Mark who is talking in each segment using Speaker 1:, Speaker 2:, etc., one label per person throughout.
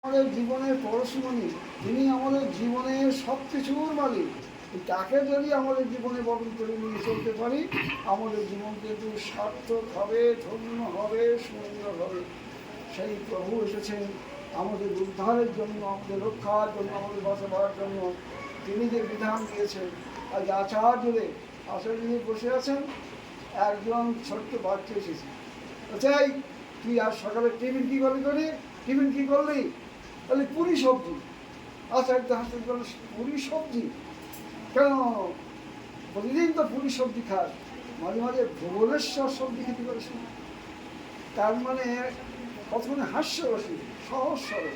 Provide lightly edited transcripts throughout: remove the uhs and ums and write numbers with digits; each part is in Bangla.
Speaker 1: আমাদের জীবনের পরশমণি, যিনি আমাদের জীবনের সব কিছুর মালিক, তাকে যদি আমাদের জীবনে বরণ করে নিয়ে চলতে পারি, আমাদের জীবন কিন্তু সার্থক হবে, ধন্য হবে, সুন্দর হবে। সেই প্রভু এসেছেন আমাদের উদ্ধারের জন্য, আমাদের রক্ষার জন্য, আমাদের বাঁচাবার জন্য। তিনি যে বিধান দিয়েছেন, আজ আচার্যদেব বসে আছেন, একজন ছোট্ট বাচ্চা এসেছে, চাই তুই আজ সকালে টিফিন কী করলি, টিফিন কী করলি? তাহলে পুরি সবজি। আচার্য হাসতে বলে, পুরি সবজি কেন? প্রতিদিন তো পুরি সবজি খাস, মাঝে মাঝে ভুবনেশ্বর সবজি খেতে পারিস না। তার মানে কতক্ষণে হাস্যরসী, সহজ সরল।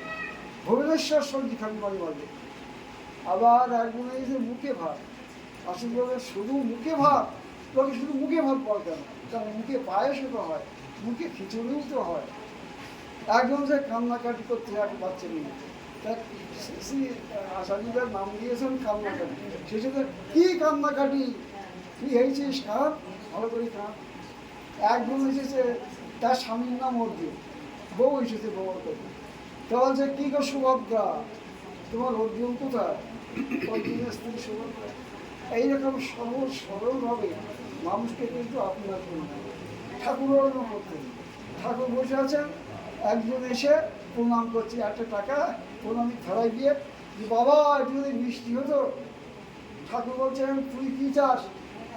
Speaker 1: ভুবনেশ্বর সবজি খাবি মাঝে মাঝে। আবার একজন যে মুখে ভাত, আসলে বলে শুধু মুখে ভাত, লোকে শুধু মুখে ভাত পাওয়া কেন? কারণ মুখে পায়েসও তো হয়, মুখে খিচুড়িও তো হয়। একজন যে কান্নাকাটি করতে এক বাচ্চা নিয়ে, আচার্যদের নাম দিয়েছেন কান্নাকাটি। সে সাথে কী কান্নাকাটি, তুই হয়েছিস কাঁদ, ভালো করে কাঁদ। একজন এসেছে, তার স্বামীর নাম অর্জুন, বউ এসেছে বউর কথা। তো বলছে কী গো সুভদ্রা, তোমার অর্জুন কোথায়? অর্জুনের স্ত্রী সুভদ্রা। এইরকম সহজ সরলভাবে মানুষকে কিন্তু আপনার করবে। ঠাকুরের করতে, ঠাকুর বসে আছেন, একজন এসে প্রণাম করছে, একটা টাকা প্রণামী ফেলাই দিয়ে, যে বাবা একটু যদি মিষ্টি হতো। ঠাকুর বলছেন তুই কী চাস?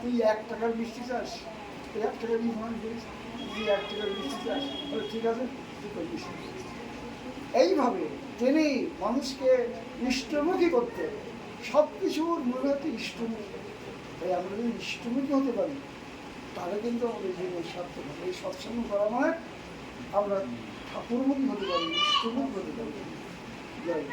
Speaker 1: তুই 1 টাকার মিষ্টি চাস? 1 টাকার মিষ্টি করিস, তুই 1 টাকার মিষ্টি চাস? ঠিক আছে, তুই কই মিষ্টি। এইভাবে তিনি মানুষকে ইষ্টমুখী করতে, সব কিছুর মূল হচ্ছে ইষ্টমুখী। তাই আমরা যদি ইষ্টমুখী হতে পারি, তাহলে কিন্তু আমাদের জীবন সার্থক হবে। এই সৎসঙ্গ করা মানে আমরা ঠাকুরমুখী হতে পারি, ইষ্টমুখী হতে পারি। জয়।